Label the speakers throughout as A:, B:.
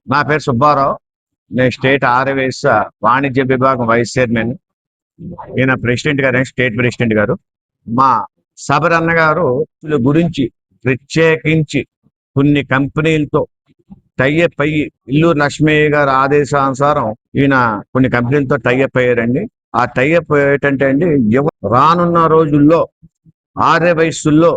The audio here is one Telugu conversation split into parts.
A: నా పేరు సుబ్బారావు. నేను స్టేట్ ఆర్యవైశ్య వాణిజ్య విభాగం వైస్ చైర్మన్. ఈయన ప్రెసిడెంట్ గారు, స్టేట్ ప్రెసిడెంట్ గారు. మా సబరన్న గారు వీళ్ళ గురించి ప్రత్యేకించి కొన్ని కంపెనీలతో టైఅప్ అయ్యి, ఇల్లూరు లక్ష్మయ్య గారి ఆదేశానుసారం ఈయన కొన్ని కంపెనీలతో టైఅప్ అయ్యారండి. ఆ టైఅప్ ఏంటంటే అండి, రానున్న రోజుల్లో ఆర్యవైశ్యుల్లో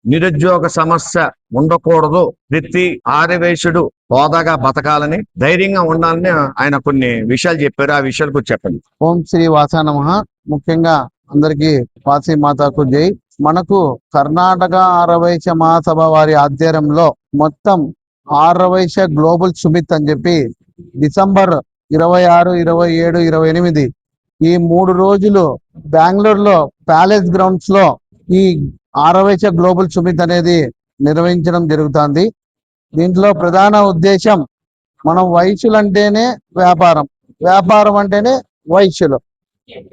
A: నిరుద్యోగ సమస్య ఉండకూడదు, ప్రతి ఆర్యవైశ్యుడు హోదాగా బతకాలని, ధైర్యంగా ఉండాలని ఆయన కొన్ని విషయాలు చెప్పారు. ఆ విషయాల గురించి చెప్పండి.
B: ఓం శ్రీ వాసా నమః. ముఖ్యంగా అందరికీ వాసి మాతాకు జై. మనకు కర్ణాటక ఆర్యవైశ్య మహాసభ వారి ఆధ్వర్యంలో మొత్తం ఆర్యవైశ్య గ్లోబల్ సుమిత్ అని చెప్పి డిసెంబర్ 26, 27, 28 ఈ 3 రోజులు బెంగళూరులో ప్యాలెస్ గ్రౌండ్స్ లో ఈ ఆర్యవైశ్య గ్లోబల్ సుమిత్ అనేది నిర్వహించడం జరుగుతుంది. దీంట్లో ప్రధాన ఉద్దేశం, మనం వైశ్యులు అంటేనే వ్యాపారం, వ్యాపారం అంటేనే వైశ్యులు.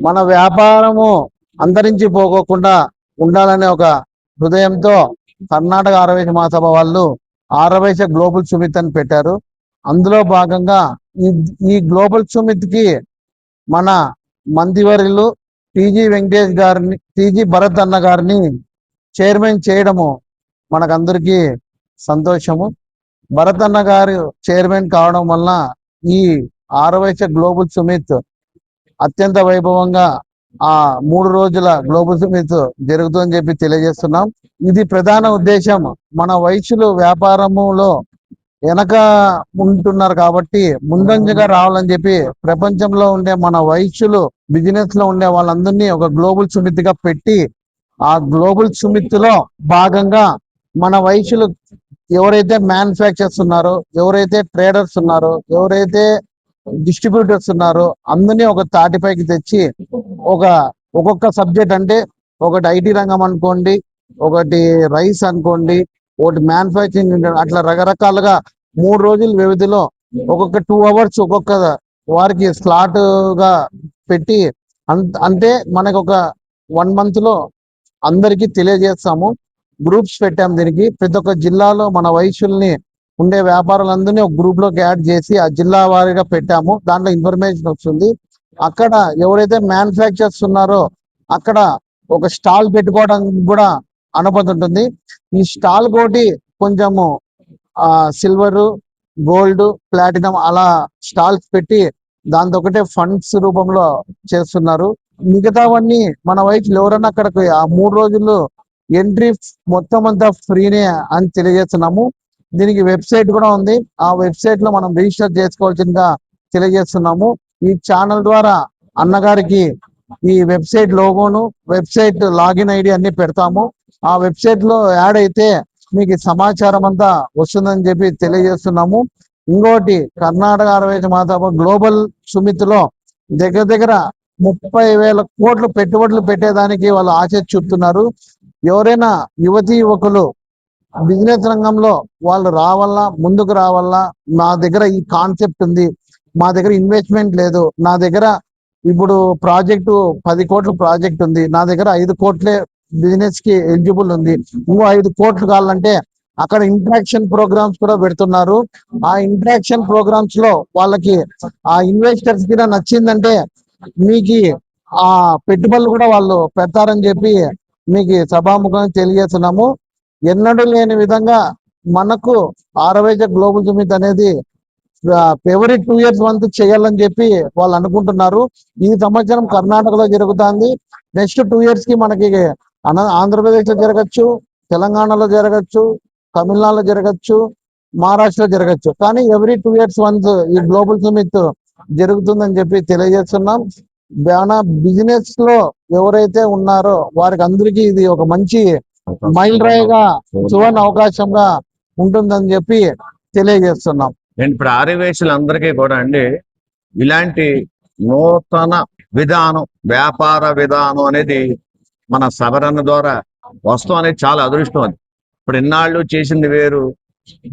B: మన వ్యాపారము అంతరించిపోకుండా ఉండాలనే ఒక హృదయంతో కర్ణాటక ఆర్యవైశ్య మహాసభ వాళ్ళు ఆర్యవైశ్య గ్లోబల్ సుమిత్ అని పెట్టారు. అందులో భాగంగా ఈ గ్లోబల్ సుమిత్ కి మన మంత్రివర్యులు టీజీ వెంకటేష్ గారిని, టీజీ భరత్ అన్న గారిని చైర్మన్ చేయడము మనకందరికీ సంతోషము. భరత్ అన్న గారు చైర్మన్ కావడం వల్ల ఈ ఆర్యవైశ్య గ్లోబల్ సుమిత్ అత్యంత వైభవంగా ఆ 3 రోజుల గ్లోబల్ సుమిత్ జరుగుతుందని చెప్పి తెలియజేస్తున్నాం. ఇది ప్రధాన ఉద్దేశం, మన వైశ్యులు వ్యాపారములో వెనక ఉంటున్నారు కాబట్టి ముందంజగా రావాలని చెప్పి ప్రపంచంలో ఉండే మన వైశ్యులు బిజినెస్ లో ఉండే వాళ్ళందరినీ ఒక గ్లోబల్ సుమిత్ గా పెట్టి, ఆ గ్లోబల్ సుమిత్ లో భాగంగా మన వైశ్యులు ఎవరైతే మ్యానుఫ్యాక్చర్స్ ఉన్నారో, ఎవరైతే ట్రేడర్స్ ఉన్నారో, ఎవరైతే డిస్ట్రిబ్యూటర్స్ ఉన్నారో అందరినీ ఒక తాటిపైకి తెచ్చి ఒక్కొక్క సబ్జెక్ట్, అంటే ఒకటి ఐటీ రంగం అనుకోండి, ఒకటి రైస్ అనుకోండి, ఒకటి మ్యానుఫ్యాక్చరింగ్, అట్లా రకరకాలుగా 3 రోజుల వ్యవధిలో ఒక్కొక్క 2 hours ఒక్కొక్క వారికి స్లాట్ గా పెట్టి, అంటే మనకు ఒక 1 month లో అందరికీ తెలియజేస్తాము. గ్రూప్స్ పెట్టాం దీనికి. ప్రతి ఒక్క జిల్లాలో మన వైశ్యుల్ని ఉండే వ్యాపారాలందరినీ ఒక గ్రూప్ లోకి యాడ్ చేసి ఆ జిల్లా వారీగా పెట్టాము. దాంట్లో ఇన్ఫర్మేషన్ వస్తుంది. అక్కడ ఎవరైతే మ్యానుఫ్యాక్చర్స్ ఉన్నారో అక్కడ ఒక స్టాల్ పెట్టుకోవడానికి కూడా అనుమతి ఉంటుంది. ఈ స్టాల్ కోటి కొంచెము సిల్వర్, గోల్డ్, ప్లాటినం అలా స్టాల్స్ పెట్టి దాంతో ఒకటే ఫండ్స్ రూపంలో చేస్తున్నారు. మిగతావన్నీ మన వైద్యులు ఎవరన్నా అక్కడికి ఆ 3 రోజులు ఎంట్రీ మొత్తం అంతా ఫ్రీనే అని తెలియజేస్తున్నాము. దీనికి వెబ్సైట్ కూడా ఉంది. ఆ వెబ్సైట్ లో మనం రిజిస్టర్ చేసుకోవాల్సిందిగా తెలియజేస్తున్నాము. ఈ ఛానల్ ద్వారా అన్నగారికి ఈ వెబ్సైట్ లోగోను, వెబ్సైట్ లాగిన్ ఐడి అన్ని పెడతాము. ఆ వెబ్సైట్ లో యాడ్ అయితే మీకు సమాచారం అంతా వస్తుందని చెప్పి తెలియజేస్తున్నాము. ఇంకోటి, కర్ణాటక ఆర్యవైశ్య మహాసభ గ్లోబల్ సుమిత్ లో దగ్గర 30,000 కోట్లు పెట్టుబడులు పెట్టేదానికి వాళ్ళు ఆసక్తి చూపుతున్నారు. ఎవరైనా యువతీ యువకులు బిజినెస్ రంగంలో వాళ్ళు రావాలా, ముందుకు రావాలా, నా దగ్గర ఈ కాన్సెప్ట్ ఉంది, మా దగ్గర ఇన్వెస్ట్మెంట్ లేదు, నా దగ్గర ఇప్పుడు ప్రాజెక్టు 10 కోట్ల ప్రాజెక్ట్ ఉంది, నా దగ్గర 5 కోట్లే బిజినెస్ కి ఎలిజిబుల్ ఉంది, ఇంకో 5 కోట్లు కావాలంటే అక్కడ ఇంట్రాక్షన్ ప్రోగ్రామ్స్ కూడా పెడుతున్నారు. ఆ ఇంట్రాక్షన్ ప్రోగ్రామ్స్ లో వాళ్ళకి ఆ ఇన్వెస్టర్స్ కి నచ్చిందంటే మీకు ఆ పెట్టుబడులు కూడా వాళ్ళు పెడతారని చెప్పి మీకు సభాముఖంగా తెలియజేస్తున్నాము. ఎన్నడూ లేని విధంగా మనకు ఆర్యవైశ్య గ్లోబల్ సుమిత్ అనేది ఎవరీ 2 years వంతు చేయాలని చెప్పి వాళ్ళు అనుకుంటున్నారు. ఈ సంవత్సరం కర్ణాటకలో జరుగుతుంది. నెక్స్ట్ 2 years కి మనకి ఆంధ్రప్రదేశ్ లో జరగచ్చు, తెలంగాణలో జరగచ్చు, తమిళనాడులో జరగచ్చు, మహారాష్ట్రలో జరగచ్చు. కానీ ఎవరీ 2 years వన్స్ ఈ గ్లోబల్ సుమిత్ జరుగుతుందని చెప్పి తెలియజేస్తున్నాం. బిజినెస్ లో ఎవరైతే ఉన్నారో వారికి అందరికీ ఇది ఒక మంచి మైల్ రాయిగా, సువర్ణ అవకాశంగా ఉంటుందని చెప్పి తెలియజేస్తున్నాం.
A: ఇప్పుడు ఆర్యవైశ్యులందరికీ కూడా అండి, ఇలాంటి నూతన విధానం, వ్యాపార విధానం అనేది మన సబరన్న ద్వారా వస్తాం అనేది చాలా అదృష్టం. అది ఇప్పుడు ఇన్నాళ్ళు చేసింది వేరు.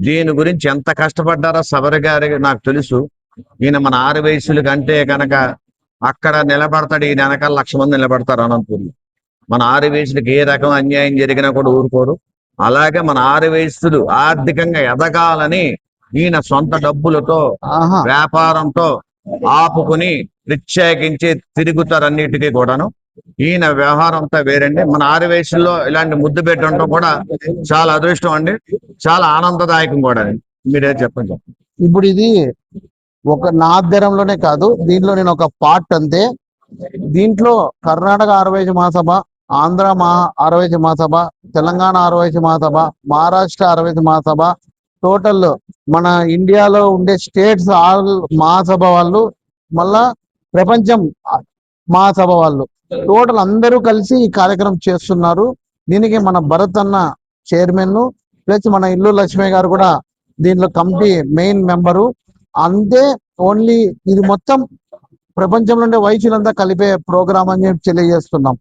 A: దీని గురించి ఎంత కష్టపడ్డారో సబర గారికి నాకు తెలుసు. ఈయన మన ఆర్యవైశ్యుల కంటే కనుక అక్కడ నిలబడతాడు, ఈయన వెనకాల 1,00,000 మంది నిలబడతారు అనంతపురంలో. మన ఆర్యవైశ్యులకు ఏ రకం అన్యాయం జరిగినా కూడా ఊరుకోరు. అలాగే మన ఆర్యవైశ్యులు ఆర్థికంగా ఎదగాలని ఈయన సొంత డబ్బులతో
B: ఆహా
A: వ్యాపారంతో ఆపుకుని ప్రత్యేకించి తిరుగుతారన్నిటికీ కూడాను. ఈయన వ్యవహారం అంతా వేరండి. మన ఆర్యవైశ్యుల్లో ఇలాంటి ముద్దు పెట్టడం కూడా చాలా అదృష్టం అండి, చాలా ఆనందదాయకం కూడా అండి. మీరే చెప్పండి.
B: ఇప్పుడు ఇది ఒక నా ఆధ్వర్యంలోనే కాదు, దీంట్లో నేను ఒక పార్ట్ అంతే. దీంట్లో కర్ణాటక ఆర్యవైశ్య మహాసభ, ఆంధ్ర ఆర్యవైశ్య మహాసభ, తెలంగాణ ఆర్యవైశ్య మహాసభ, మహారాష్ట్ర ఆర్యవైశ్య మహాసభ, టోటల్ మన ఇండియాలో ఉండే స్టేట్స్ ఆల్ మహాసభ వాళ్ళు, మళ్ళా ప్రపంచం మహాసభ వాళ్ళు, టోటల్ అందరూ కలిసి ఈ కార్యక్రమం చేస్తున్నారు. దీనికి మన భరత్ అన్న చైర్మన్, ప్లస్ మన ఇల్లు లక్ష్మి గారు కూడా దీంట్లో కమిటీ మెయిన్ మెంబరు. అంతే, ఓన్లీ ఇది మొత్తం ప్రపంచంలో ఉండే వైశ్యులంతా కలిపే ప్రోగ్రామ్ అని చెప్పి తెలియజేస్తున్నాం.